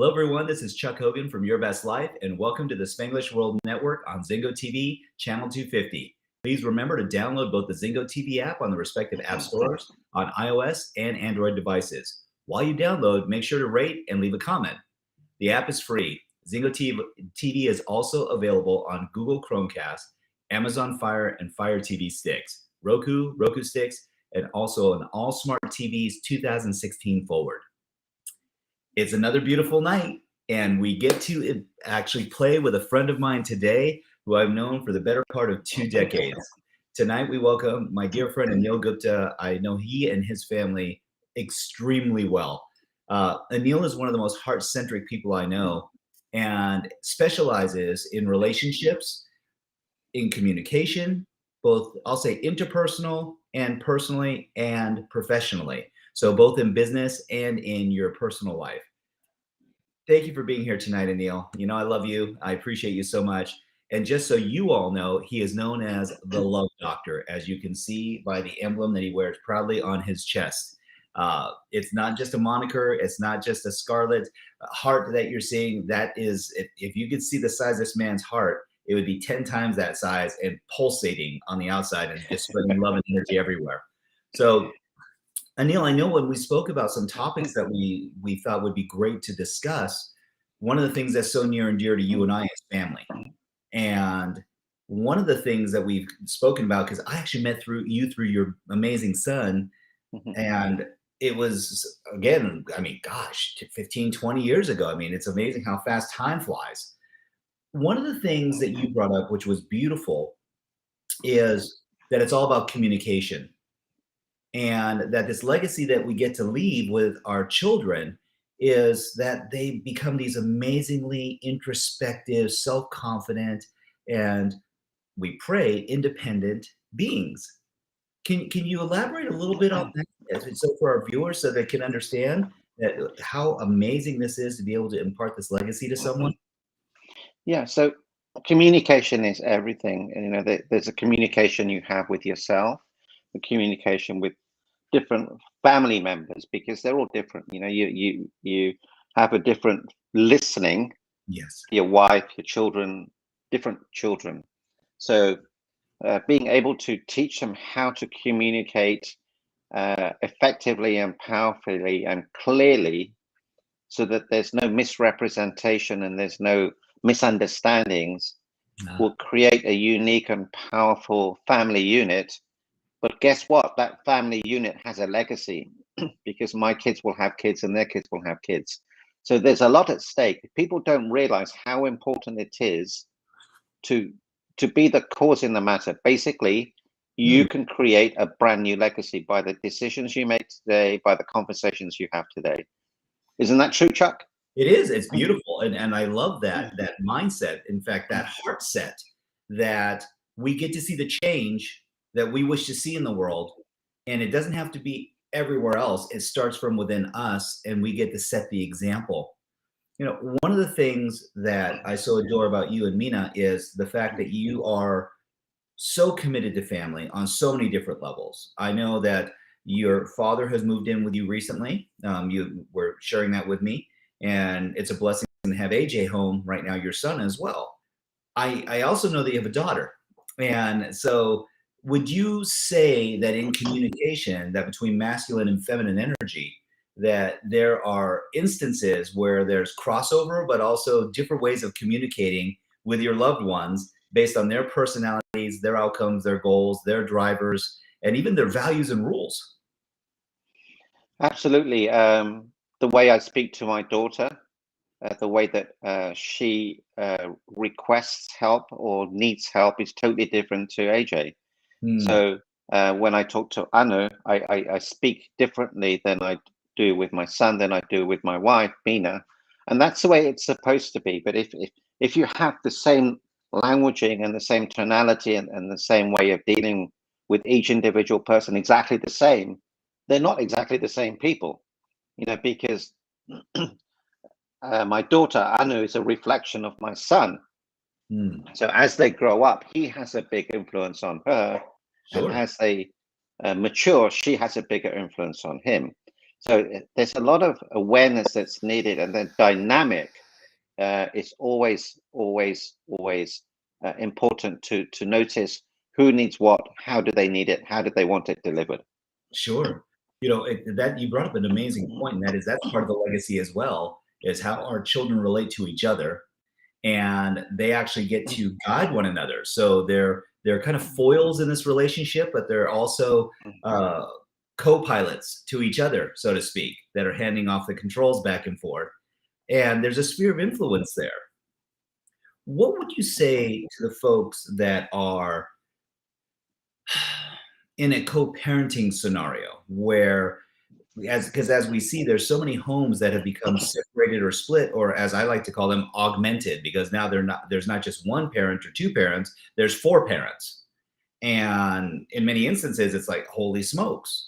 Hello, everyone. This is Chuck Hogan from Your Best Life, and welcome to the Spanglish World Network on Zingo TV, channel 250. Please remember to download both the Zingo TV app on the respective app stores on iOS and Android devices. While you download, make sure to rate and leave a comment. The app is free. Zingo TV is also available on Google Chromecast, Amazon Fire and Fire TV sticks, Roku sticks, and also on all smart TVs 2016 forward. It's another beautiful night, and we get to actually play with a friend of mine today who I've known for the better part of 2 decades. Tonight, we welcome my dear friend Anil Gupta. I know he and his family extremely well. Anil is one of the most heart-centric people I know and specializes in relationships, in communication, both, I'll say, interpersonal and personally and professionally. So both in business and in your personal life. Thank you for being here tonight, Anil. You know I love you. I appreciate you so much. And just so you all know, he is known as the Love Doctor, as you can see by the emblem that he wears proudly on his chest. It's not just a moniker. It's not just a scarlet heart that you're seeing. That is, if you could see the size of this man's heart, it would be 10 times that size and pulsating on the outside and just spreading love and energy everywhere. So Anil, I know when we spoke about some topics that we thought would be great to discuss, one of the things that's so near and dear to you and I is family. And one of the things that we've spoken about, because I actually met through your amazing son, and it was, again, I mean, gosh, 15, 20 years ago. I mean, it's amazing how fast time flies. One of the things that you brought up, which was beautiful, is that it's all about communication. And that this legacy that we get to leave with our children is that they become these amazingly introspective, self-confident, and we pray independent beings. Can you elaborate a little bit on that, so for our viewers, so they can understand that how amazing this is to be able to impart this legacy to someone? Yeah, so communication is everything. And, you know, there's a communication you have with yourself, the communication with different family members, because they're all different. You know, you have a different listening. Yes. Your wife, your children, different children. So being able to teach them how to communicate effectively and powerfully and clearly, so that there's no misrepresentation and there's no misunderstandings, will create a unique and powerful family unit. But guess what? That family unit has a legacy, because my kids will have kids and their kids will have kids. So there's a lot at stake. People don't realize how important it is to be the cause in the matter. Basically, you can create a brand new legacy by the decisions you make today, by the conversations you have today. Isn't that true, Chuck? It is. It's beautiful. And I love that mindset. In fact, that heart set, that we get to see the change that we wish to see in the world. And it doesn't have to be everywhere else. It starts from within us, and we get to set the example. You know, one of the things that I so adore about you and Mina is the fact that you are so committed to family on so many different levels. I know that your father has moved in with you recently. You were sharing that with me, and it's a blessing to have AJ home right now, your son as well. I also know that you have a daughter. And so would you say that in communication, that between masculine and feminine energy, that there are instances where there's crossover, but also different ways of communicating with your loved ones based on their personalities, their outcomes, their goals, their drivers, and even their values and rules? Absolutely. The way I speak to my daughter, the way that she requests help or needs help is totally different to AJ. So when I talk to Anu, I speak differently than I do with my son, than I do with my wife, Mina. And that's the way it's supposed to be. But if you have the same languaging and the same tonality and the same way of dealing with each individual person exactly the same, they're not exactly the same people, you know, because my daughter, Anu, is a reflection of my son. So as they grow up, he has a big influence on her. Sure. And as they mature, she has a bigger influence on him. So there's a lot of awareness that's needed, and then dynamic is always important to notice who needs what, how do they need it, how do they want it delivered. Sure. You know, that you brought up an amazing point, and that is that's part of the legacy as well, is how our children relate to each other, and they actually get to guide one another. So they're kind of foils in this relationship, but they're also uh, co-pilots to each other, so to speak, that are handing off the controls back and forth. And there's a sphere of influence there. What would you say to the folks that are in a co-parenting scenario where, as we see, there's so many homes that have become separated or split, or as I like to call them, augmented, because now there's not just one parent or two parents, there's four parents. And in many instances, it's like, holy smokes,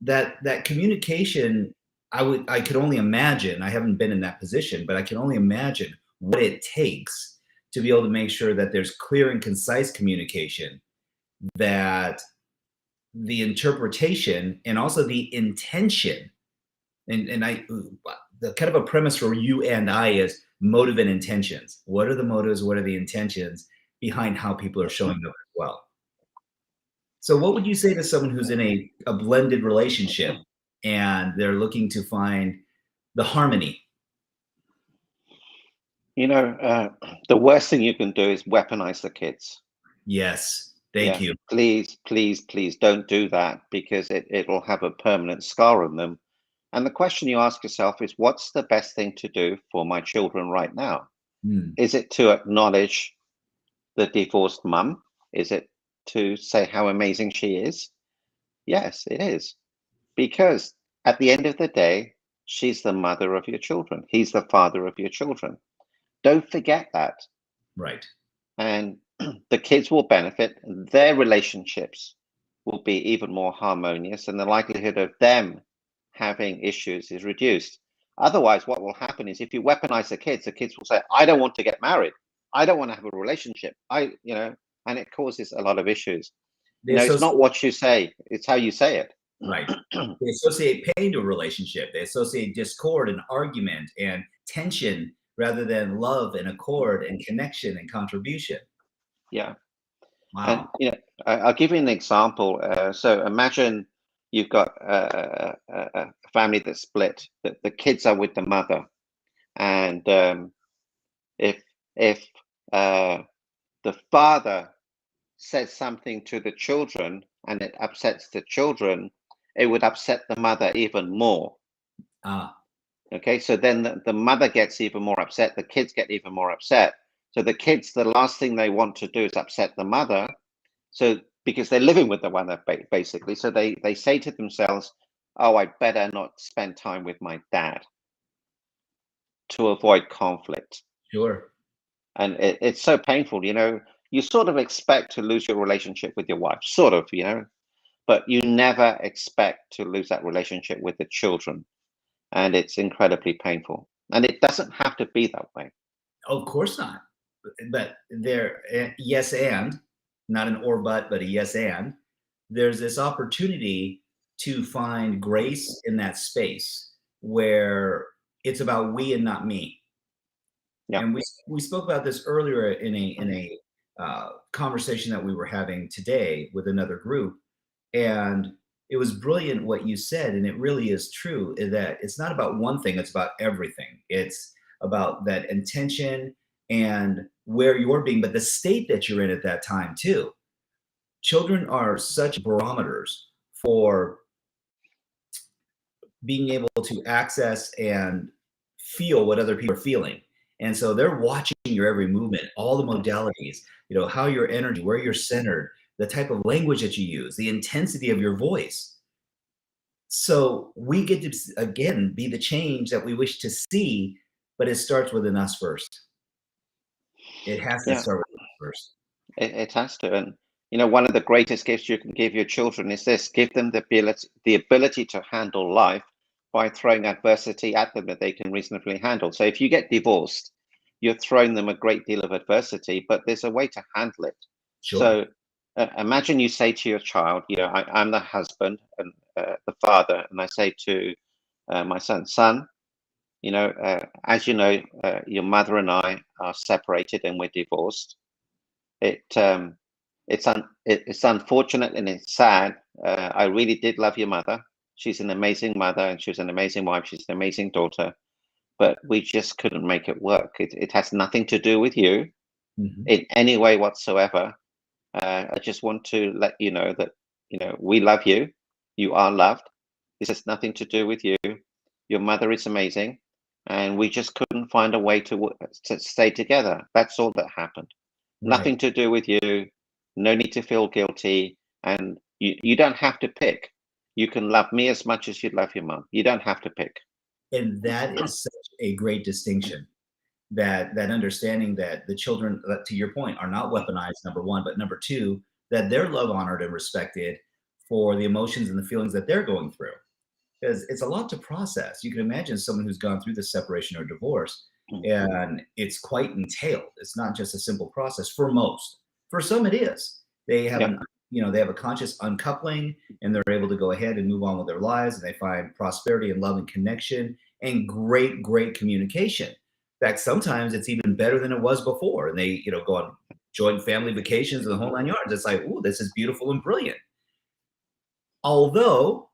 that communication, I could only imagine, I haven't been in that position, but I can only imagine what it takes to be able to make sure that there's clear and concise communication, that the interpretation and also the intention, and the kind of a premise for you and I is motive and intentions. What are the motives? What are the intentions behind how people are showing up as well? So what would you say to someone who's in a blended relationship and they're looking to find the harmony? The worst thing you can do is weaponize the kids. Yes, thank you. Please don't do that, because it'll have a permanent scar on them. And the question you ask yourself is, what's the best thing to do for my children right now? Mm, Is it to acknowledge the divorced mum? Is it to say how amazing she is? Yes, it is. Because at the end of the day, she's the mother of your children. He's the father of your children. Don't forget that. right. And the kids will benefit. Their relationships will be even more harmonious, and the likelihood of them having issues is reduced. Otherwise, what will happen is, if you weaponize the kids will say, I don't want to get married. I don't want to have a relationship. And it causes a lot of issues. They It's not associate, what you say, it's how you say it. right. They associate pain to a relationship. They associate discord and argument and tension rather than love and accord and connection and contribution. Yeah. And Wow. I'll give you an example. So imagine you've got a family that's split. The kids are with the mother, and if the father says something to the children and it upsets the children, it would upset the mother even more. Ah, Okay, so then the mother gets even more upset. The kids get even more upset. So the kids, the last thing they want to do is upset the mother. So because they're living with the mother basically, so they say to themselves, "Oh, I better not spend time with my dad," to avoid conflict. sure. And it's so painful. You sort of expect to lose your relationship with your wife, sort of, but you never expect to lose that relationship with the children. And it's incredibly painful. And it doesn't have to be that way. Of course not. But there, yes, and not an or but a yes, and there's this opportunity to find grace in that space where it's about we and not me. Yeah. And we spoke about this earlier in a conversation that we were having today with another group, and it was brilliant what you said, and it really is true, that it's not about one thing, it's about everything. It's about that intention and where you're being, but the state that you're in at that time too. Children are such barometers for being able to access and feel what other people are feeling. And so they're watching your every movement, all the modalities, how your energy, where you're centered, the type of language that you use, the intensity of your voice. So we get to, again, be the change that we wish to see, but it starts within us first. It has to Yeah, start with us first. it has to. And one of the greatest gifts you can give your children is this: give them the ability to handle life by throwing adversity at them that they can reasonably handle. So if you get divorced, you're throwing them a great deal of adversity, but there's a way to handle it. Sure. So imagine you say to your child, I'm the husband and the father, and I say to my son, as you know, your mother and I are separated and we're divorced. It's unfortunate and it's sad. I really did love your mother. She's an amazing mother and she was an amazing wife. She's an amazing daughter, but we just couldn't make it work. It has nothing to do with you in any way whatsoever. I just want to let you know that, we love you. You are loved. This has nothing to do with you. Your mother is amazing. And we just couldn't find a way to stay together. That's all that happened. Right. Nothing to do with you. No need to feel guilty. And you don't have to pick. You can love me as much as you love your mom. You don't have to pick. And that is such a great distinction. That understanding that the children, to your point, are not weaponized, number one, but number two, that they're love honored and respected for the emotions and the feelings that they're going through. Because it's a lot to process. You can imagine someone who's gone through this separation or divorce, and it's quite entailed. It's not just a simple process for most. For some, it is. They have they have a conscious uncoupling, and they're able to go ahead and move on with their lives, and they find prosperity and love and connection and great communication. In fact, sometimes it's even better than it was before, and they go on joint family vacations and the whole 9 yards. It's like, oh, this is beautiful and brilliant. Although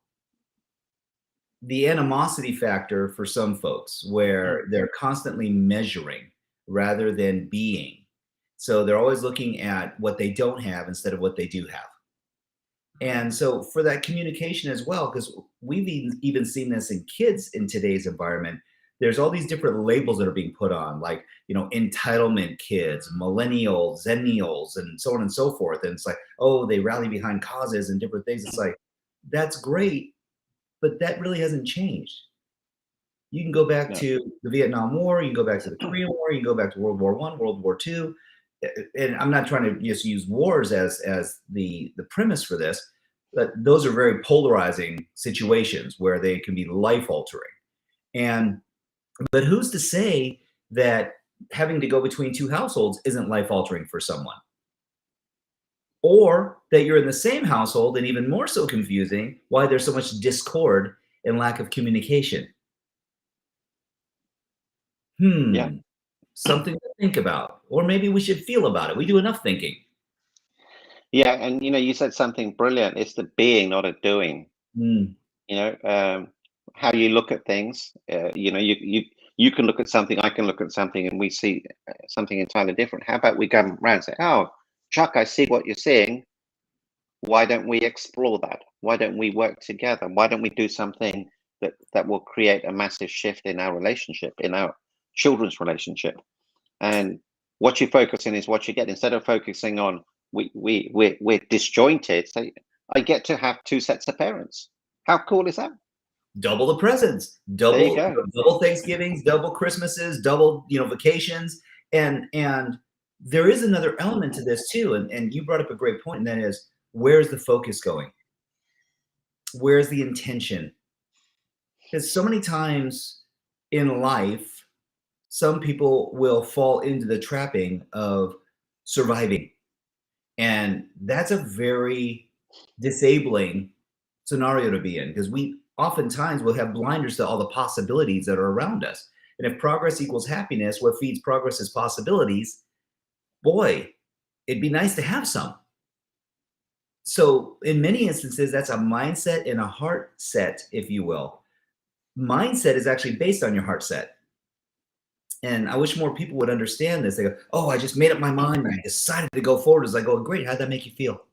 the animosity factor for some folks, where they're constantly measuring rather than being. So they're always looking at what they don't have instead of what they do have. And so for that communication as well, because we've even seen this in kids in today's environment, there's all these different labels that are being put on, like, entitlement kids, millennials, zennials, and so on and so forth. And it's like, oh, they rally behind causes and different things. It's like, that's great, but that really hasn't changed. You can go back to the Vietnam War, you can go back to the Korean War, you can go back to World War I, World War II. And I'm not trying to just use wars as the premise for this, but those are very polarizing situations where they can be life altering. But who's to say that having to go between two households isn't life altering for someone? Or that you're in the same household and even more so confusing why there's so much discord and lack of communication. Something to think about, or maybe we should feel about it. We do enough thinking. Yeah, and you said something brilliant. It's the being, not a doing. How you look at things. You can look at something, I can look at something, and we see something entirely different. How about we go around and say, "Oh, Chuck, I see what you're seeing. Why don't we explore that? Why don't we work together? Why don't we do something that will create a massive shift in our relationship, in our children's relationship?" And what you focus on is what you get. Instead of focusing on we're disjointed, say, I get to have two sets of parents. How cool is that? Double the presents, double Thanksgivings, double Christmases, double vacations, and there is another element to this too, and you brought up a great point, and that is, where's the focus going? Where's the intention? Because so many times in life, some people will fall into the trapping of surviving, and that's a very disabling scenario to be in, because we oftentimes will have blinders to all the possibilities that are around us. And if progress equals happiness, what feeds progress is possibilities. Boy, it'd be nice to have some. So in many instances, that's a mindset and a heart set, if you will. Mindset is actually based on your heart set. And I wish more people would understand this. They go, oh, I just made up my mind and I decided to go forward. It's like, oh, great. How'd that make you feel?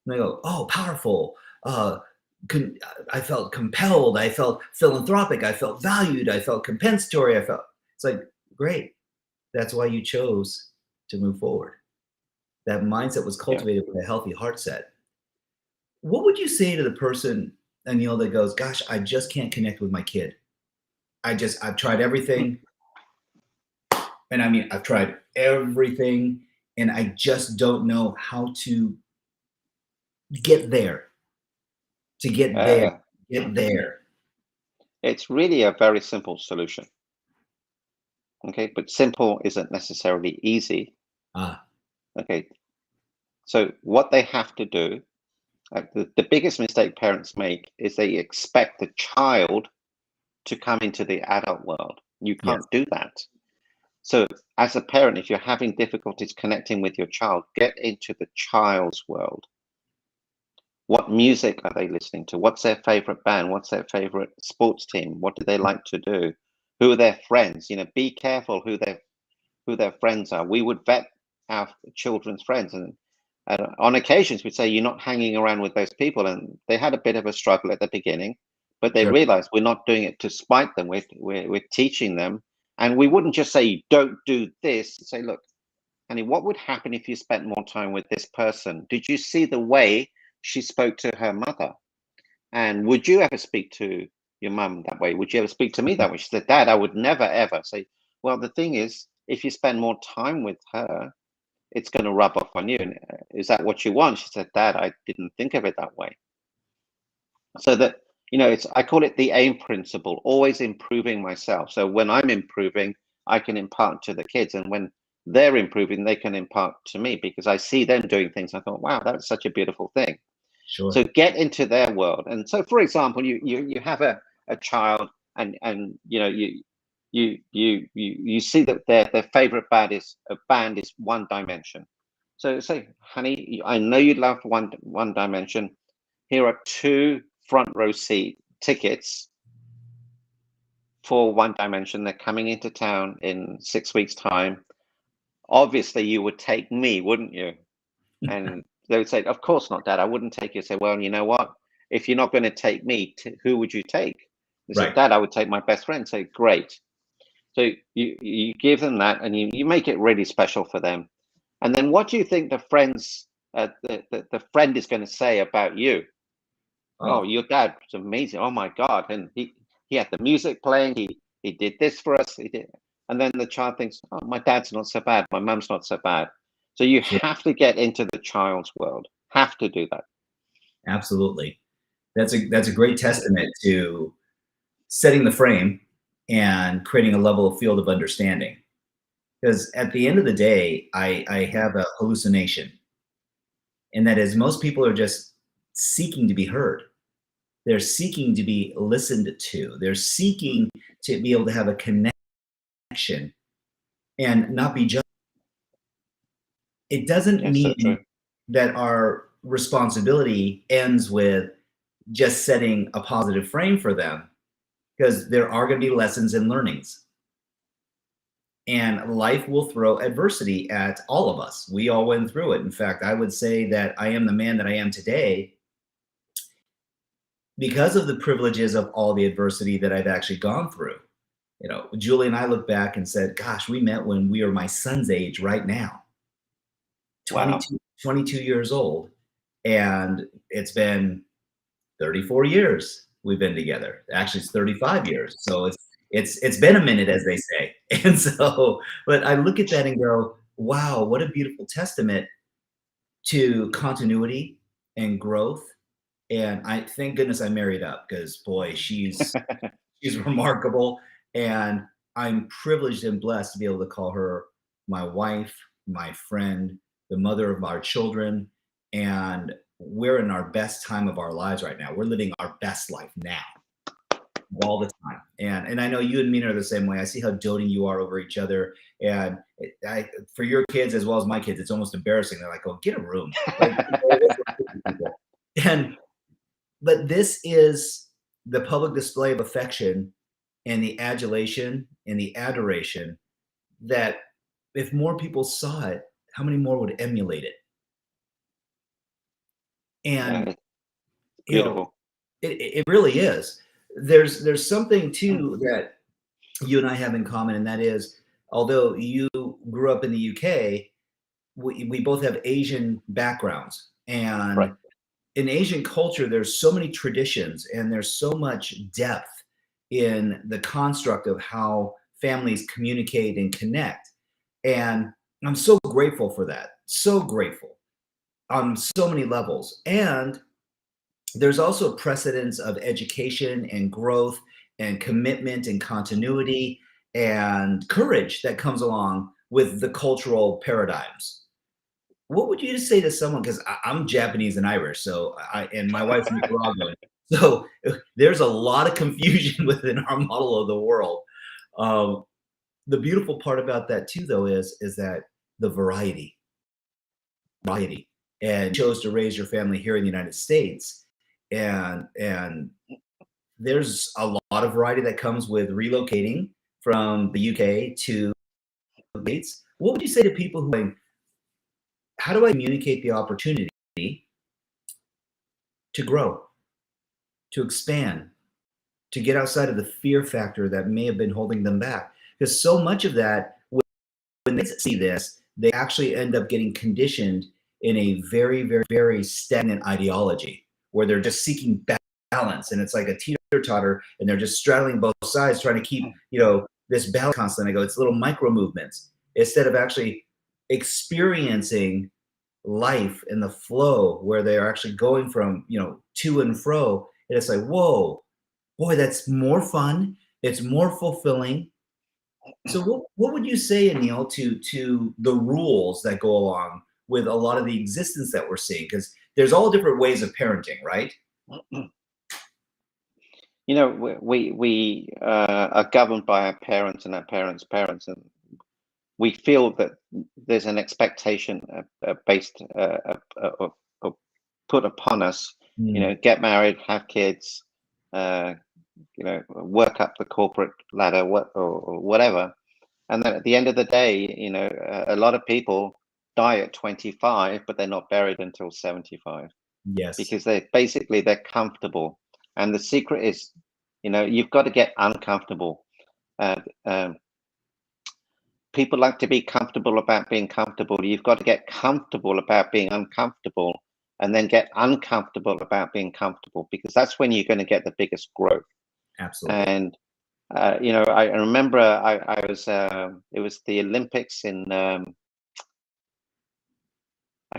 And they go, oh, powerful. I felt compelled. I felt philanthropic. I felt valued. I felt compensatory. It's like, great. That's why you chose to move forward. That mindset was cultivated with a healthy heart set. What would you say to the person, Anil, that goes, gosh, I just can't connect with my kid. I've tried everything. And I mean, I've tried everything and I just don't know how to get there. Get there. It's really a very simple solution. Okay, but simple isn't necessarily easy. Okay, so what they have to do The biggest mistake parents make is they expect the child to come into the adult world. You Yes, can't do that. So, as a parent, if you're having difficulties connecting with your child, get into the child's world. What music are they listening to? What's their favorite band? What's their favorite sports team? What do they like to do? Who are their friends? Be careful who their friends are. We would vet our children's friends, and on occasions we'd say you're not hanging around with those people. And they had a bit of a struggle at the beginning, but they sure. realized we're not doing it to spite them. We're teaching them, and we wouldn't just say don't do this. Say, look, honey, what would happen if you spent more time with this person? Did you see the way she spoke to her mother? And would you ever speak to your mum that way? Would you ever speak to me that way? She said, Dad, I would never ever say. Well, the thing is, if you spend more time with her, it's going to rub off on you. And is that what you want? She said, Dad, I didn't think of it that way. So that, I call it the AIM principle, always improving myself. So when I'm improving, I can impart to the kids. And when they're improving, they can impart to me because I see them doing things. I thought, wow, that's such a beautiful thing. Sure. So get into their world. And so, for example, you have a child, and you see that their favorite band is One Dimension. So say, honey, I know you love One Dimension. Here are 2 front row seat tickets for One Dimension. They're coming into town in 6 weeks' time. Obviously, you would take me, wouldn't you? And they would say, of course not, Dad, I wouldn't take you. Say, well, you know what? If you're not going to take me, who would you take? They said, Right. Dad, I would take my best friend. Say, great. So you give them that, and you make it really special for them. And then what do you think the friend is going to say about you? Oh, Oh, your dad was amazing. Oh my God. And he had the music playing. He did this for us. He did. And then the child thinks, oh, my dad's not so bad. My mum's not so bad. So you sure. have to get into the child's world. Have to do that. Absolutely. That's a great testament to setting the frame and creating a level of field of understanding. Because at the end of the day, I have a hallucination, and that is most people are just seeking to be heard. They're seeking to be listened to. They're seeking to be able to have a connection and not be judged. It doesn't Yes, so mean true. that our responsibility ends with just setting a positive frame for them, because there are going to be lessons and learnings. And life will throw adversity at all of us. We all went through it. In fact, I would say that I am the man that I am today because of the privileges of all the adversity that I've actually gone through. Julie and I look back and said, gosh, we met when we are my son's age right now, Wow. 22 years old. And it's been 34 years we've been together. Actually, it's 35 years. So it's been a minute, as they say. And so, but I look at that and go, wow, what a beautiful testament to continuity and growth. And I thank goodness I married up, because boy, she's remarkable. And I'm privileged and blessed to be able to call her my wife, my friend, the mother of our children. And we're in our best time of our lives right now. We're living our best life now, all the time. And I know you and Mina are the same way. I see how doting you are over each other. And for your kids as well as my kids, it's almost embarrassing. They're like, oh, get a room. Like, and but this is the public display of affection and the adulation and the adoration that if more people saw it, how many more would emulate it? Yeah, And it's you know, beautiful. it really is. There's something too that you and I have in common, and that is, although you grew up in the UK, we both have Asian backgrounds. Right. And in Asian culture, there's so many traditions and there's so much depth in the construct of how families communicate and connect. And I'm so grateful for that. So grateful on so many levels. And there's also precedence of education and growth and commitment and continuity and courage that comes along with the cultural paradigms. what would you say to someone? Because I'm Japanese and Irish, and my wife's Nicaraguan, so there's a lot of confusion within our model of the world. Um, the beautiful part about that too, though, is that the variety, and you chose to raise your family here in the United States, and there's a lot of variety that comes with relocating from the UK to the States. What would you say to people who are like, how do I communicate the opportunity to grow, to expand, to get outside of the fear factor that may have been holding them back? Because so much of that, when they see this, they actually end up getting conditioned in a very, very, very stagnant ideology where they're just seeking balance. And it's like a teeter-totter, and they're just straddling both sides, trying to keep, this balance constant. I go, it's little micro movements instead of actually experiencing life in the flow where they are actually going from, to and fro. And it's like, whoa, boy, that's more fun. It's more fulfilling. So what would you say, Anil, to the rules that go along with a lot of the existence that we're seeing? Because there's all different ways of parenting, right? We are governed by our parents and our parents' parents, and we feel that there's an expectation based put upon us. Get married, have kids, work up the corporate ladder, or whatever. And then at the end of the day, a lot of people die at 25, but they're not buried until 75. Yes. Because they're comfortable. And the secret is, you've got to get uncomfortable. People like to be comfortable about being comfortable. You've got to get comfortable about being uncomfortable, and then get uncomfortable about being comfortable, because that's when you're going to get the biggest growth. Absolutely. And I remember I was it was the Olympics in I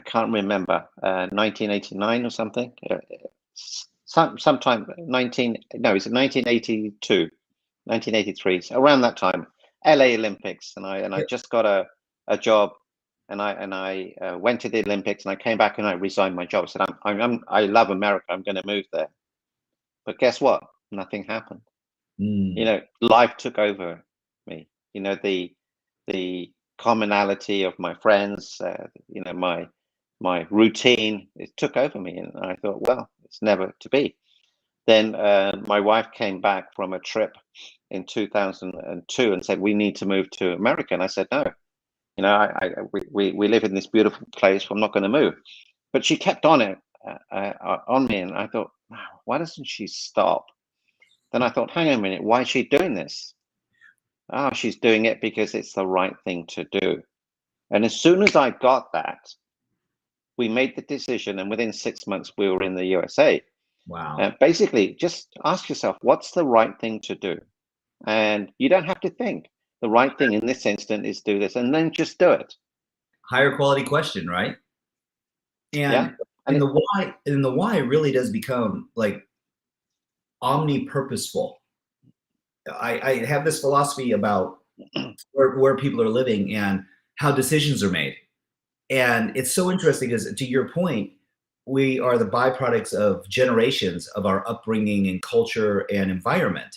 can't remember 1989 or something. Sometime 1982, 1983, so around that time, LA Olympics, and I just got a job, and I went to the Olympics, and I came back and I resigned my job. I said, I love America, I'm going to move there. But guess what? Nothing happened. Life took over me. The commonality of my friends, my routine, it took over me, and I thought, well, it's never to be. Then my wife came back from a trip in 2002 and said, we need to move to America. And I said, no, we live in this beautiful place, I'm not going to move. But she kept on me, and I thought, wow, why doesn't she stop? Then I thought, hang on a minute, why is she doing this? Oh, she's doing it because it's the right thing to do. And as soon as I got that, we made the decision, and within 6 months we were in the USA. Wow. Basically, just ask yourself, what's the right thing to do? And you don't have to think. The right thing in this instant is do this, and then just do it. Higher quality question, right? And the why really does become like omni-purposeful. I have this philosophy about where people are living and how decisions are made. And it's so interesting because, to your point, we are the byproducts of generations of our upbringing and culture and environment.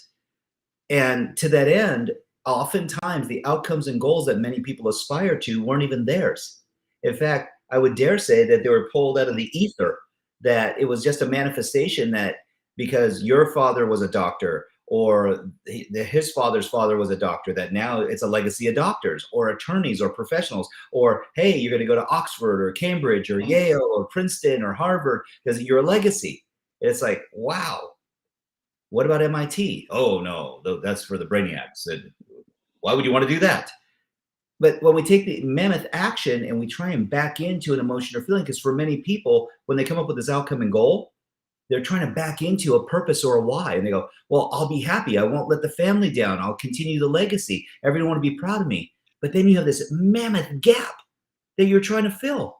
And to that end, oftentimes the outcomes and goals that many people aspire to weren't even theirs. In fact, I would dare say that they were pulled out of the ether, that it was just a manifestation that because your father was a doctor, or his father's father was a doctor, that now it's a legacy of doctors or attorneys or professionals, or, hey, you're going to go to Oxford or Cambridge or Yale or Princeton or Harvard because you're a legacy. It's like, wow. What about MIT? Oh, no, that's for the brainiacs. Why would you want to do that? But when we take the mammoth action and we try and back into an emotion or feeling, because for many people, when they come up with this outcome and goal, they're trying to back into a purpose or a why. And they go, well, I'll be happy. I won't let the family down. I'll continue the legacy. Everyone will be proud of me. But then you have this mammoth gap that you're trying to fill.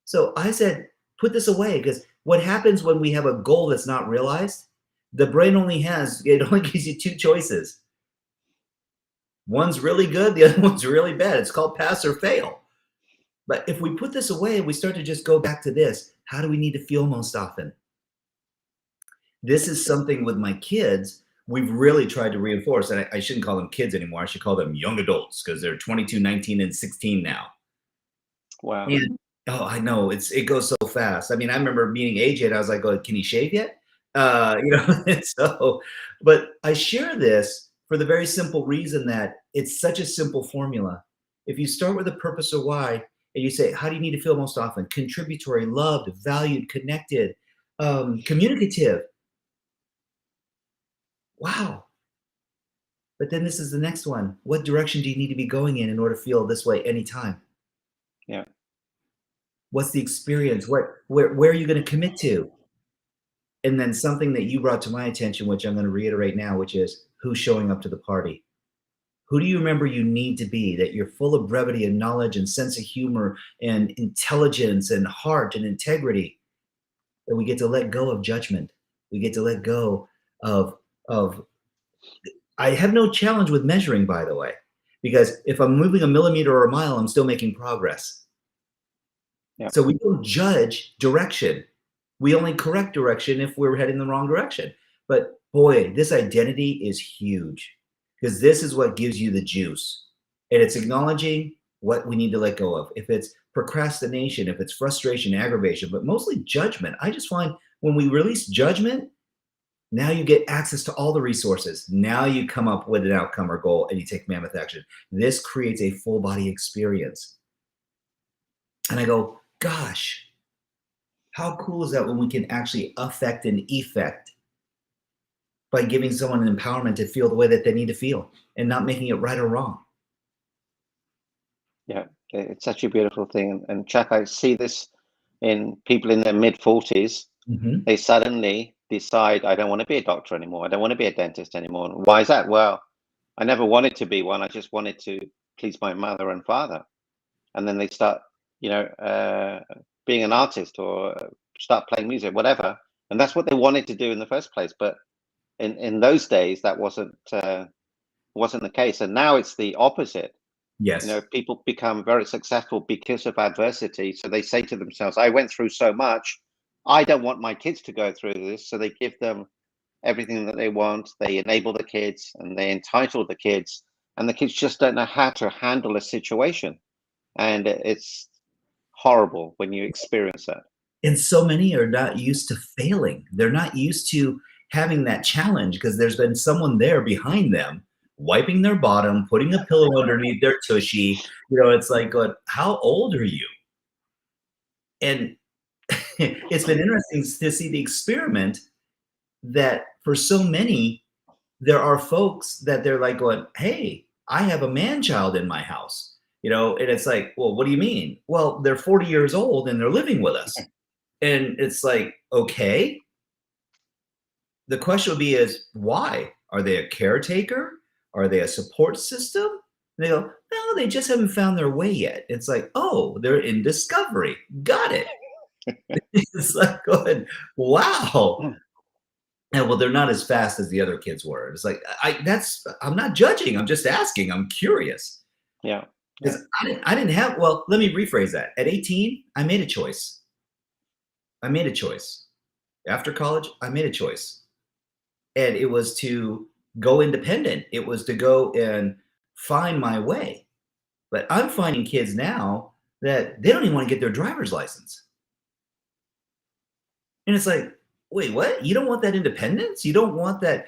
So I said, put this away, because what happens when we have a goal that's not realized, the brain only gives you two choices. One's really good, the other one's really bad. It's called pass or fail. But if we put this away, we start to just go back to this. How do we need to feel most often? This is something with my kids we've really tried to reinforce. And I shouldn't call them kids anymore. I should call them young adults because they're 22, 19, and 16 now. Wow. And oh, I know it goes so fast. I mean, I remember meeting AJ and I was like, "Oh, can he shave yet?" And so, but I share this for the very simple reason that it's such a simple formula. If you start with a purpose or why, and you say, "How do you need to feel most often?" Contributory, loved, valued, connected, communicative. Wow. But then this is the next one. What direction do you need to be going in order to feel this way anytime? Yeah. What's the experience? Where are you going to commit to? And then something that you brought to my attention, which I'm going to reiterate now, which is who's showing up to the party? Who do you remember you need to be, that you're full of brevity and knowledge and sense of humor and intelligence and heart and integrity? And we get to let go of judgment. We get to let go of I have no challenge with measuring, by the way, because if I'm moving a millimeter or a mile, I'm still making progress. Yeah. So we don't judge direction. We only correct direction if we're heading the wrong direction. But boy, this identity is huge because this is what gives you the juice. And it's acknowledging what we need to let go of. If it's procrastination, if it's frustration, aggravation, but mostly judgment. I just find when we release judgment, now you get access to all the resources. Now you come up with an outcome or goal and you take mammoth action. This creates a full body experience. And I go, gosh, how cool is that when we can actually affect an effect by giving someone an empowerment to feel the way that they need to feel and not making it right or wrong? Yeah. It's such a beautiful thing. And Chuck, I see this in people in their mid 40s. Mhm. They suddenly decide, I don't want to be a doctor anymore. I don't want to be a dentist anymore. Why is that? Well, I never wanted to be one. I just wanted to please my mother and father. And then they start, being an artist or start playing music, whatever. And that's what they wanted to do in the first place. But in those days, that wasn't the case. And now it's the opposite. Yes. People become very successful because of adversity. So they say to themselves, I went through so much. I don't want my kids to go through this. So they give them everything that they want. They enable the kids and they entitle the kids. And the kids just don't know how to handle a situation. And it's horrible when you experience that. And so many are not used to failing. They're not used to having that challenge because there's been someone there behind them wiping their bottom, putting a pillow underneath their tushy. It's like, going, how old are you? And it's been interesting to see the experiment that for so many, there are folks that they're like going, hey, I have a man child in my house, and it's like, well, what do you mean? Well, they're 40 years old and they're living with us. And it's like, okay. The question would be is why? Are they a caretaker? Are they a support system? And they go, no, they just haven't found their way yet. It's like, oh, they're in discovery. Got it. It's like going, wow. And well, they're not as fast as the other kids were. It's like I'm not judging. I'm just asking. I'm curious. Yeah. Because I didn't have, well, let me rephrase that. At 18, I made a choice. I made a choice. After college, I made a choice. And it was to go independent. It was to go and find my way. But I'm finding kids now that they don't even want to get their driver's license. And it's like, wait, what? You don't want that independence? You don't want that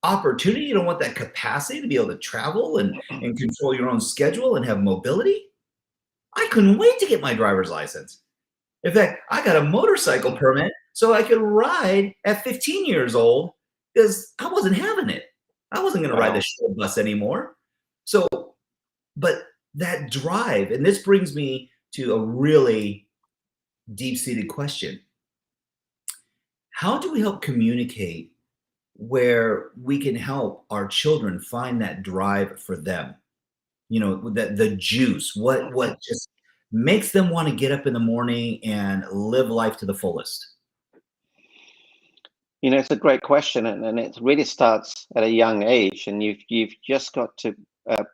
opportunity? You don't want that capacity to be able to travel and control your own schedule and have mobility? I couldn't wait to get my driver's license. In fact, I got a motorcycle permit so I could ride at 15 years old because I wasn't having it. I wasn't going to ride the shuttle bus anymore. So, but that drive, and this brings me to a really deep-seated question. How do we help communicate where we can help our children find that drive for them? That the juice, what just makes them want to get up in the morning and live life to the fullest? It's a great question, and it really starts at a young age, and you've just got to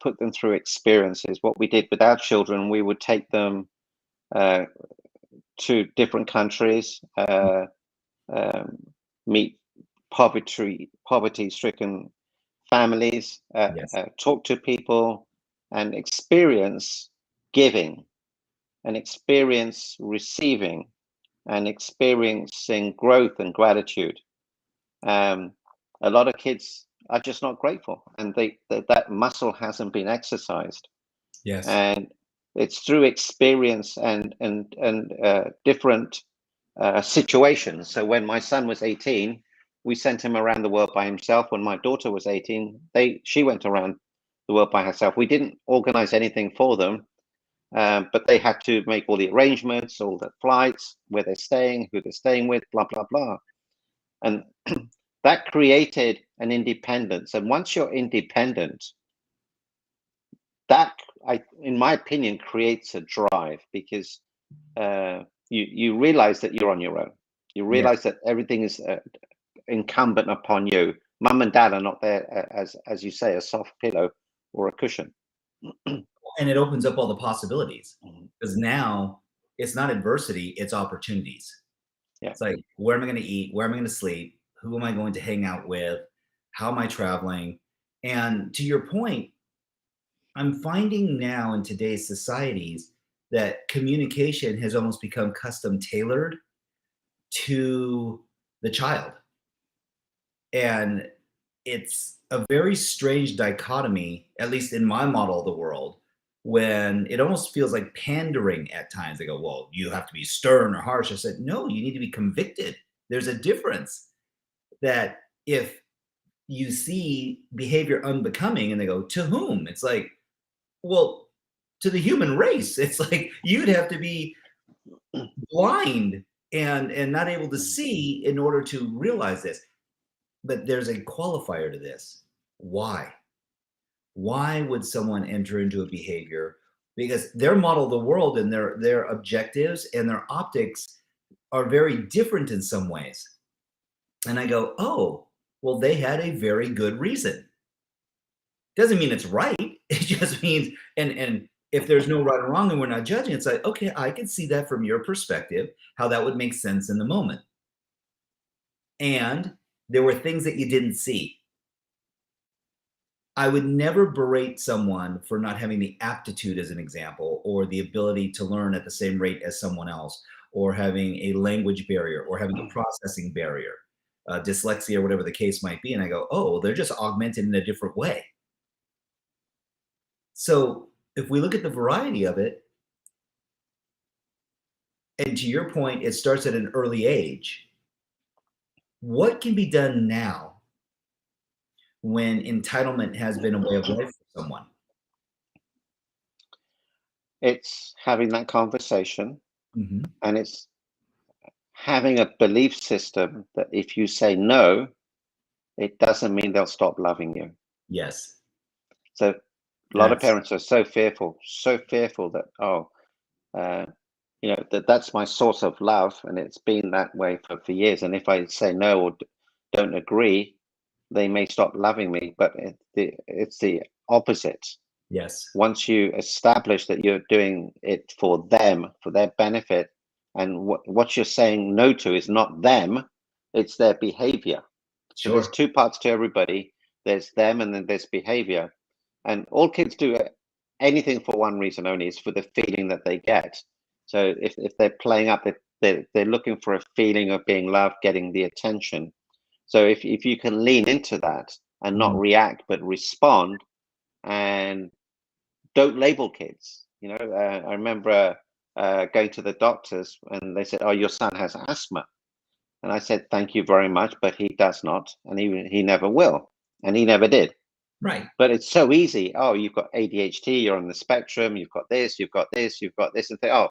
put them through experiences. What we did with our children, we would take them to different countries, meet poverty-stricken families, Yes. talk to people, and experience giving, and experience receiving, and experiencing growth and gratitude. A lot of kids are just not grateful, and that muscle hasn't been exercised. Yes. And it's through experience and different situations. So when my son was 18, we sent him around the world by himself. When my daughter was 18, she went around the world by herself. We didn't organize anything for them, but they had to make all the arrangements, all the flights, where they're staying, who they're staying with, blah, blah, blah. And that created an independence. And once you're independent, that, in my opinion, creates a drive, because you realize that you're on your own. You realize that everything is incumbent upon you. Mum and dad are not there, as you say, a soft pillow or a cushion. And it opens up all the possibilities, because now it's not adversity, it's opportunities. Yeah. It's like, where am I going to eat? Where am I going to sleep? Who am I going to hang out with? How am I traveling? And to your point, I'm finding now in today's societies that communication has almost become custom tailored to the child. And it's a very strange dichotomy, at least in my model of the world, when it almost feels like pandering at times. They go, well, you have to be stern or harsh. I said, no, you need to be convicted. There's a difference, that if you see behavior unbecoming and they go, to whom? It's like, well, to the human race. It's like you'd have to be blind and not able to see in order to realize this. But there's a qualifier to this. Why? Why would someone enter into a behavior? Because their model of the world and their objectives and their optics are very different in some ways. And I go, oh, well, they had a very good reason. Doesn't mean it's right. It just means, and if there's no right or wrong and we're not judging, it's like, okay, I can see that from your perspective, how that would make sense in the moment. And there were things that you didn't see. I would never berate someone for not having the aptitude, as an example, or the ability to learn at the same rate as someone else, or having a language barrier, or having a processing barrier, dyslexia, or whatever the case might be. And I go, oh, they're just augmented in a different way. So if we look at the variety of it, and to your point, it starts at an early age. What can be done now when entitlement has been a way of life for someone? It's having that conversation, Mm-hmm. and it's having a belief system that if you say no, it doesn't mean they'll stop loving you. Yes. So a lot of parents are so fearful that, oh, that's my source of love, and it's been that way for years. And if I say no or don't agree, they may stop loving me. But it's the opposite. Yes. Once you establish that you're doing it for them, for their benefit, and what you're saying no to is not them, it's their behavior. So Sure. there's two parts to everybody. There's them, and then there's behavior. And all kids do anything for one reason only, is for the feeling that they get. So if they're playing up, they're looking for a feeling of being loved, getting the attention. So if you can lean into that and not react, but respond, and don't label kids. I remember going to the doctors, and they said, oh, your son has asthma. And I said, thank you very much, but he does not, and he never will, and he never did. Right. But it's so easy. Oh, you've got ADHD, you're on the spectrum, you've got this, you've got this, you've got this, and think, oh,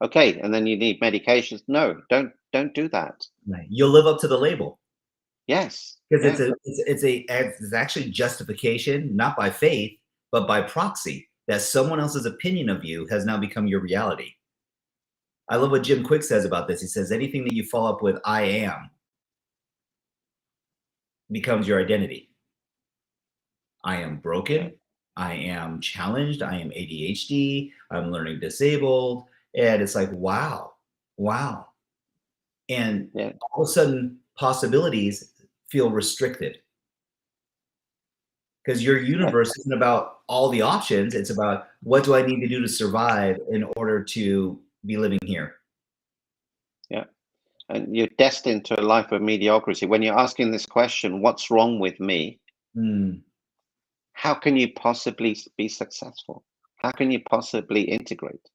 okay, and then you need medications. No, don't do that. Right. You'll live up to the label. Yes. Because it's actually justification, not by faith, but by proxy, that someone else's opinion of you has now become your reality. I love what Jim Quick says about this. He says, anything that you follow up with I am becomes your identity. I am broken. I am challenged. I am ADHD. I'm learning disabled. And it's like, wow, wow. And Yeah. all of a sudden, possibilities feel restricted because your Yeah. universe isn't about all the options. It's about what do I need to do to survive in order to be living here. Yeah. And you're destined to a life of mediocrity. When you're asking this question, what's wrong with me? Hmm. How can you possibly be successful? How can you possibly integrate?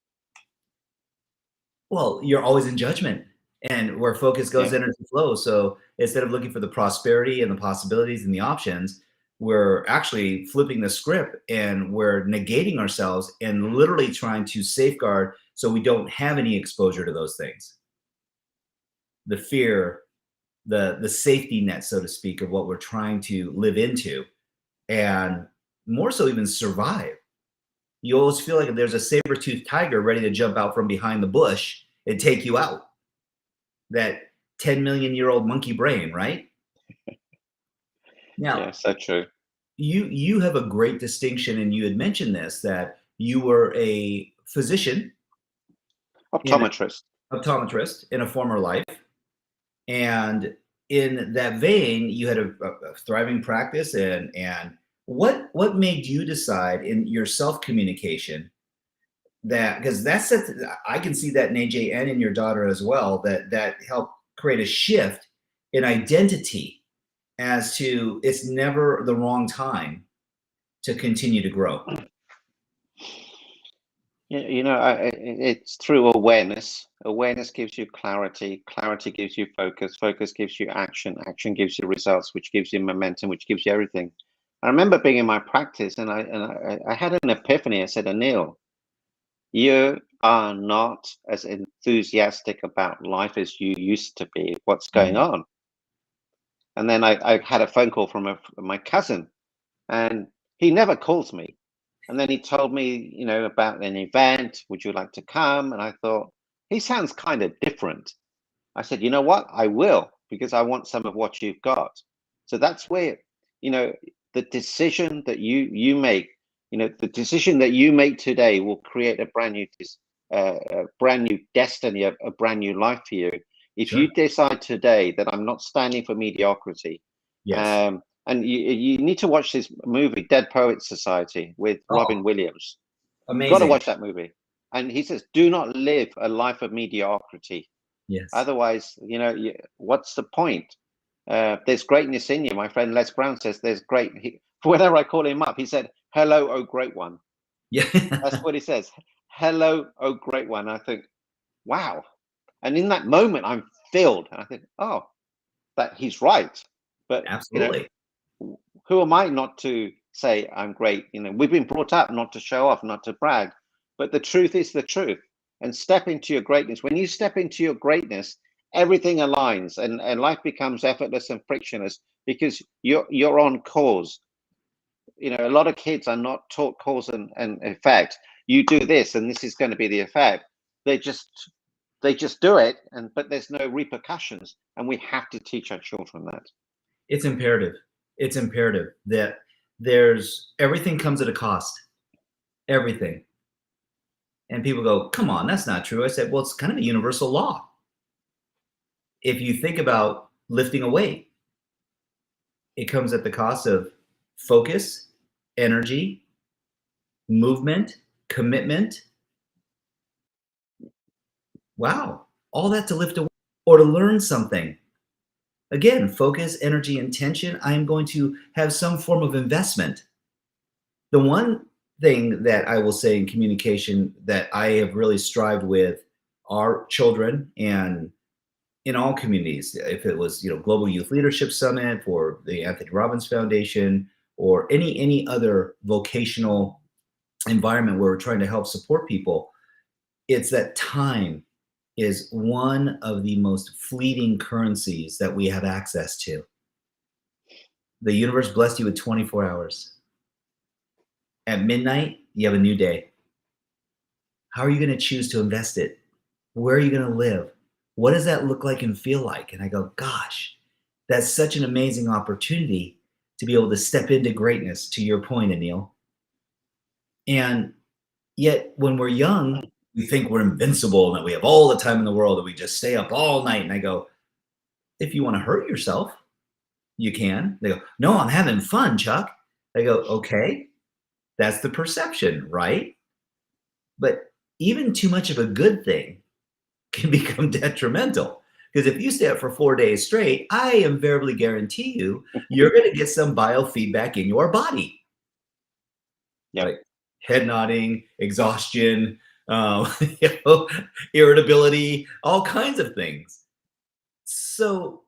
Well, you're always in judgment, and where focus goes, Yeah. energy flows. So instead of looking for the prosperity and the possibilities and the options, we're actually flipping the script and we're negating ourselves and literally trying to safeguard so we don't have any exposure to those things. The fear, the safety net, so to speak, of what we're trying to live into, and more so even survive. You always feel like there's a saber-toothed tiger ready to jump out from behind the bush and take you out. That 10 million year old monkey brain, right? Now, Yeah, so true. you have a great distinction, and you had mentioned this, that you were a physician and Optometrist. an optometrist in a former life. And in that vein, you had a thriving practice. And what made you decide in your self-communication that, because that's I can see that in AJ and in your daughter as well, that helped create a shift in identity as to it's never the wrong time to continue to grow. Yeah, it's through awareness. Awareness gives you clarity. Clarity gives you focus. Focus gives you action. Action gives you results, which gives you momentum, which gives you everything. I remember being in my practice, and I had an epiphany. I said, Anil, you are not as enthusiastic about life as you used to be. What's going Mm. on? And then I had a phone call from my cousin, and he never calls me. And then he told me, about an event. Would you like to come? And I thought, he sounds kind of different. I said, you know what? I will, because I want some of what you've got. So that's where, you know, the decision that you make, the decision that you make today will create a brand new destiny, a brand new life for you. If Sure. you decide today that I'm not standing for mediocrity, Yes. and you need to watch this movie, Dead Poets Society, with Robin Oh, Williams. Got to amazing. watch that movie. And he says, do not live a life of mediocrity. Yes. Otherwise, what's the point? There's greatness in you. My friend Les Brown says there's great. Whenever I call him up, he said, hello, oh great one. Yeah. That's what he says. Hello, oh great one. I think, wow. And in that moment, I'm filled. And I think, oh, that he's right. But, Absolutely. who am I not to say I'm great? We've been brought up not to show off, not to brag, but the truth is the truth. And step into your greatness. When you step into your greatness, everything aligns, and life becomes effortless and frictionless because you're on cause. A lot of kids are not taught cause and effect. You do this, and this is going to be the effect. They just do it, but there's no repercussions, and we have to teach our children that. It's imperative. It's imperative that everything comes at a cost. Everything. And people go, come on, that's not true. I said, well, it's kind of a universal law. If you think about lifting a weight, it comes at the cost of focus, energy, movement, commitment. Wow. All that to lift a weight or to learn something. Again, focus, energy, intention. I am going to have some form of investment. The one thing that I will say in communication that I have really strived with our children and in all communities, if it was Global Youth Leadership Summit or the Anthony Robbins Foundation or any other vocational environment where we're trying to help support people, it's that time is one of the most fleeting currencies that we have access to. The universe blessed you with 24 hours. At midnight, you have a new day. How are you going to choose to invest it? Where are you going to live? What does that look like and feel like? And I go, gosh, that's such an amazing opportunity to be able to step into greatness, to your point, Anil. And yet, when we're young, we think we're invincible and that we have all the time in the world and we just stay up all night. And I go, if you want to hurt yourself, you can. They go, no, I'm having fun, Chuck. I go, okay, that's the perception, right? But even too much of a good thing can become detrimental. Because if you stay up for 4 days straight, I invariably guarantee you, you're going to get some biofeedback in your body. Yep. Like head nodding, exhaustion, you know, irritability, all kinds of things. So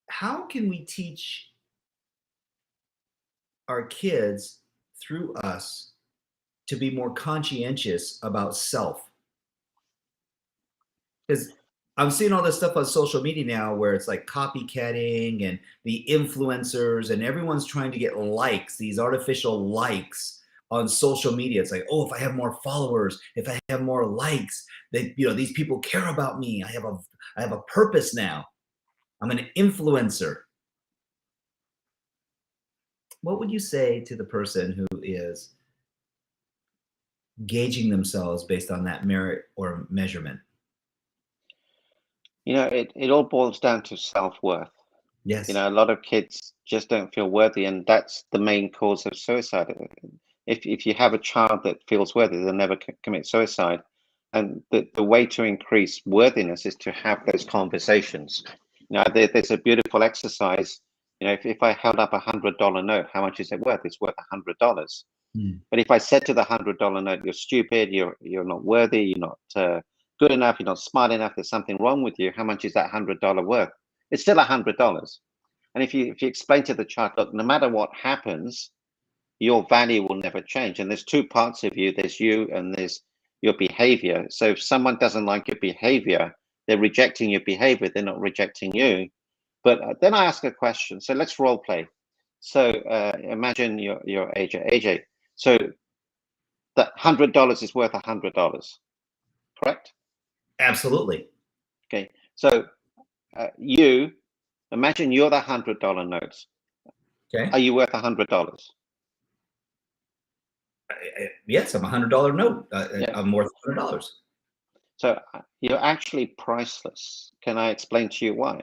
how can we teach our kids through us to be more conscientious about self? Because I'm seeing all this stuff on social media now where it's like copycatting and the influencers and everyone's trying to get likes, these artificial likes on social media. It's like, oh, if I have more followers, if I have more likes, that, you know, these people care about me. I have a purpose now. I'm an influencer. What would you say to the person who is gauging themselves based on that merit or measurement? You know, it all boils down to self-worth. Yes. You know, a lot of kids just don't feel worthy, and that's the main cause of suicide. If you have a child that feels worthy, they'll never commit suicide. And the way to increase worthiness is to have those conversations. You know, there's a beautiful exercise. You know, if I held up $100 note, how much is it worth? It's worth $100. But if I said to the $100 note, you're stupid, you're not worthy, you're not good enough, you're not smart enough, there's something wrong with you, how much is that $100 worth? It's still $100. And if you explain to the child, look, no matter what happens, your value will never change. And there's two parts of you. There's you and there's your behavior. So if someone doesn't like your behavior, they're rejecting your behavior. They're not rejecting you. But then I ask a question. So let's role play. So imagine your AJ. AJ. So that $100 is worth $100, correct? Absolutely. Okay. So you imagine you're the $100 notes. Okay. Are you worth $100? Yes, I'm $100 note. Yeah. I'm worth $100. So you're actually priceless. Can I explain to you why?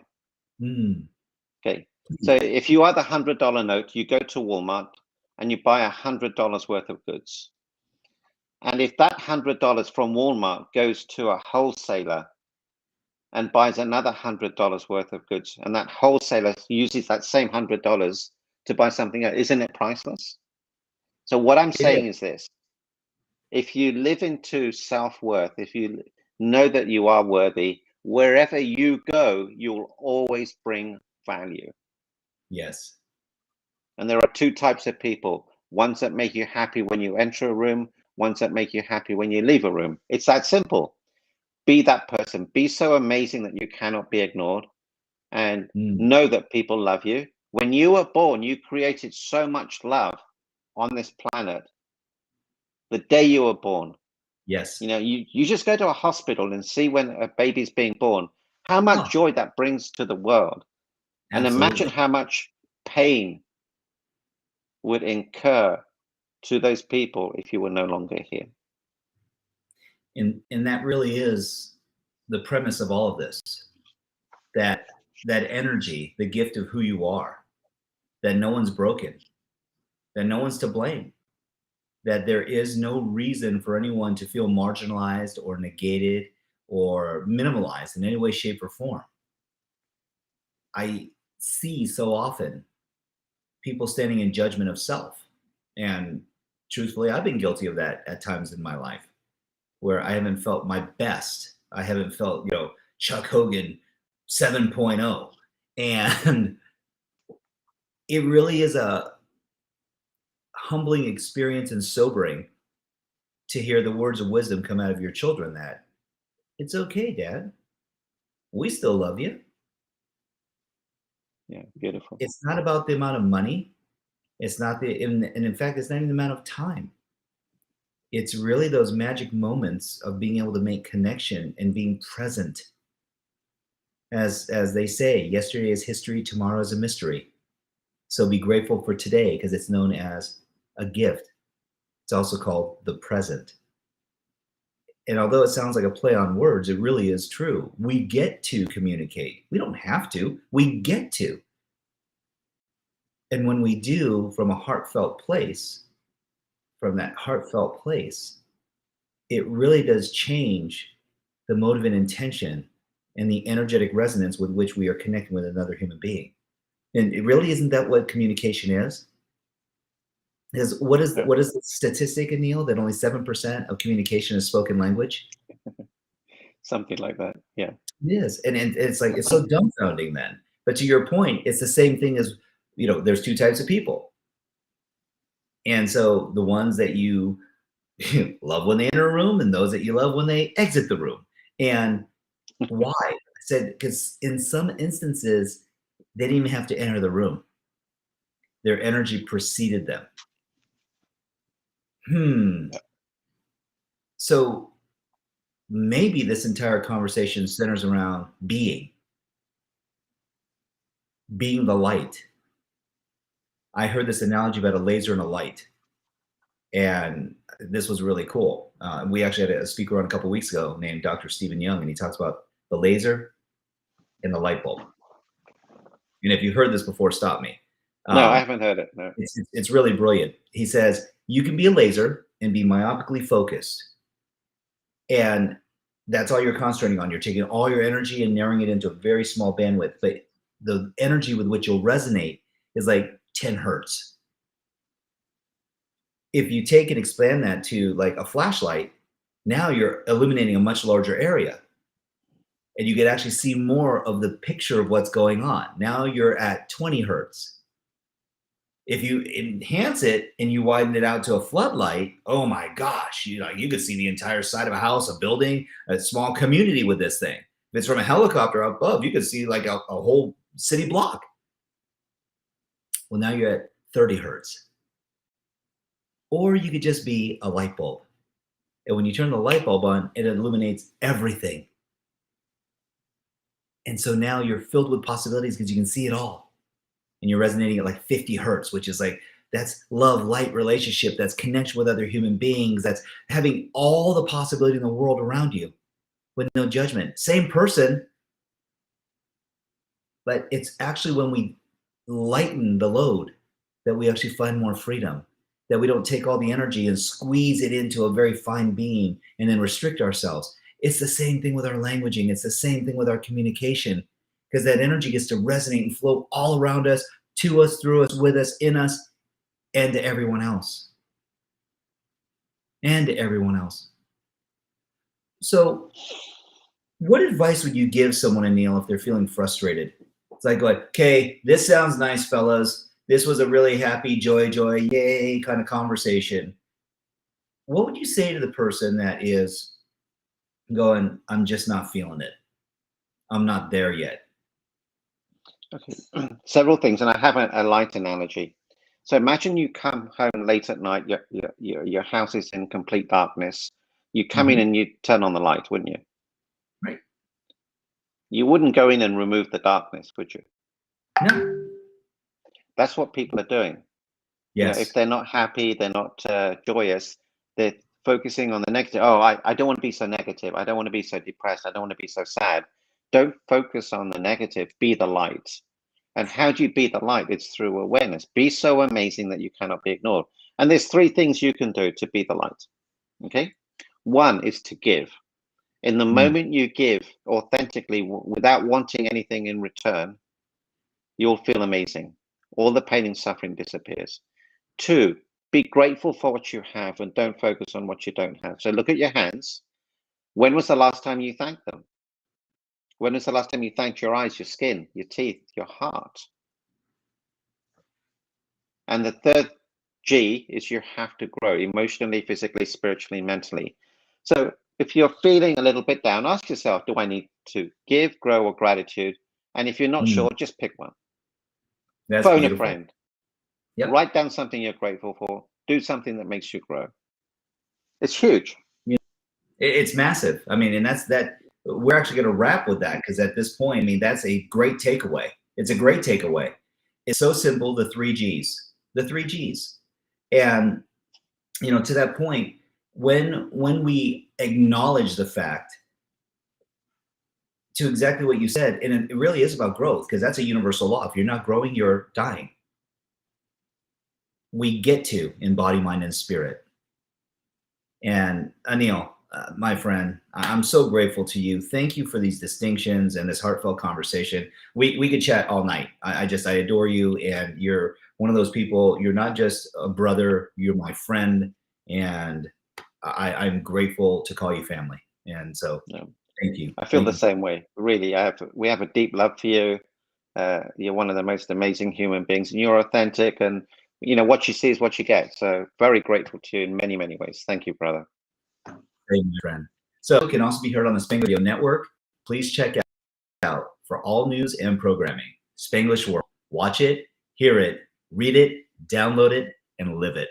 Okay. So if you are the $100 note, you go to Walmart and you buy $100 worth of goods. And if that $100 from Walmart goes to a wholesaler and buys another $100 worth of goods, and that wholesaler uses that same $100 to buy something else, isn't it priceless? So what I'm saying is this: if you live into self-worth, if you know that you are worthy, wherever you go, you'll always bring value. Yes. And there are two types of people: ones that make you happy when you enter a room, ones that make you happy when you leave a room. It's that simple. Be that person. Be so amazing that you cannot be ignored, and know that people love you. When you were born, you created so much love on this planet. The day you were born. Yes. You know, you just go to a hospital and see when a baby's being born, how much joy that brings to the world. And imagine how much pain would incur to those people if you were no longer here. And that really is the premise of all of this. That energy, the gift of who you are, that no one's broken, that no one's to blame, that there is no reason for anyone to feel marginalized or negated or minimalized in any way, shape, or form. I see so often people standing in judgment of self. And truthfully, I've been guilty of that at times in my life where I haven't felt my best. I haven't felt, you know, Chuck Hogan 7.0. And it really is a humbling experience and sobering to hear the words of wisdom come out of your children that it's okay, Dad. We still love you. Yeah, beautiful. It's not about the amount of money. It's not and in fact, it's not even the amount of time. It's really those magic moments of being able to make connection and being present. As they say, yesterday is history, tomorrow is a mystery. So be grateful for today because it's known as a gift. It's also called the present. And although it sounds like a play on words, it really is true. We get to communicate. We don't have to, we get to. And when we do from a heartfelt place, from that heartfelt place, it really does change the motive and intention and the energetic resonance with which we are connecting with another human being. And it really isn't that what communication is? Because what is the statistic, Anil, that only 7% of communication is spoken language? Something like that. Yeah. It is. And it's like, it's so dumbfounding then. But to your point, it's the same thing as, there's two types of people. And so the ones that you love when they enter a room and those that you love when they exit the room. And why? I said, because in some instances, they didn't even have to enter the room. Their energy preceded them. So maybe this entire conversation centers around being the light. I heard this analogy about a laser and a light, and this was really cool. We actually had a speaker on a couple of weeks ago named Dr. Stephen Young, and he talks about the laser and the light bulb. And if you've heard this before, stop me. No, I haven't heard it. No. It's really brilliant. He says, you can be a laser and be myopically focused. And that's all you're concentrating on. You're taking all your energy and narrowing it into a very small bandwidth. But the energy with which you'll resonate is like 10 hertz. If you take and expand that to like a flashlight, now you're illuminating a much larger area. And you can actually see more of the picture of what's going on. Now you're at 20 hertz. If you enhance it and you widen it out to a floodlight, oh my gosh, you could see the entire side of a house, a building, a small community with this thing. If it's from a helicopter up above, you could see like a whole city block. Well, now you're at 30 hertz. Or you could just be a light bulb. And when you turn the light bulb on, it illuminates everything. And so now you're filled with possibilities because you can see it all. And you're resonating at like 50 hertz, which is like, that's love, light, relationship, that's connection with other human beings, that's having all the possibility in the world around you with no judgment. Same person, but it's actually when we lighten the load that we actually find more freedom, that we don't take all the energy and squeeze it into a very fine beam and then restrict ourselves. It's the same thing with our languaging. It's the same thing with our communication, because that energy gets to resonate and flow all around us, to us, through us, with us, in us, and to everyone else. And to everyone else. So what advice would you give someone, Anil, if they're feeling frustrated? It's like, okay, this sounds nice, fellas. This was a really happy, joy, yay kind of conversation. What would you say to the person that is going, I'm just not feeling it. I'm not there yet? Okay, several things, and I have a light analogy. So imagine you come home late at night, your house is in complete darkness. You come in and you turn on the light, wouldn't you? Right. You wouldn't go in and remove the darkness, would you? No. That's what people are doing. Yes. If they're not happy, they're not joyous, they're focusing on the negative. Oh, I don't want to be so negative. I don't want to be so depressed. I don't want to be so sad. Don't focus on the negative. Be the light. And how do you be the light? It's through awareness. Be so amazing that you cannot be ignored. And there's three things you can do to be the light. Okay. One is to give. In the moment you give authentically, without wanting anything in return, you'll feel amazing. All the pain and suffering disappears. Two, be grateful for what you have and don't focus on what you don't have. So look at your hands. When was the last time you thanked them? When was the last time you thanked your eyes, your skin, your teeth, your heart? And the third G is you have to grow emotionally, physically, spiritually, mentally. So if you're feeling a little bit down, ask yourself, do I need to give, grow, or gratitude? And if you're not sure, just pick one. That's Phone beautiful. a friend. Yep. Write down something you're grateful for. Do something that makes you grow. It's huge. It's massive. I mean, and that's that. We're actually going to wrap with that, because at this point, I mean, that's a great takeaway. It's a great takeaway. It's so simple. The three Gs. And to that point, when we acknowledge the fact to exactly what you said, and it really is about growth, because that's a universal law. If you're not growing, you're dying. We get to in body, mind, and spirit. And Anil, my friend, I'm so grateful to you. Thank you for these distinctions and this heartfelt conversation. We could chat all night. I adore you, and you're one of those people. You're not just a brother, you're my friend, and I'm grateful to call you family. And so thank you. I feel Thank the you. same way. Really, we have a deep love for you. You're one of the most amazing human beings, and you're authentic. And what you see is what you get. So very grateful to you in many, many ways. Thank you, brother. Thank you, friend. So it can also be heard on the Spanglish Radio Network. Please check out for all news and programming. Spanglish World. Watch it, hear it, read it, download it, and live it.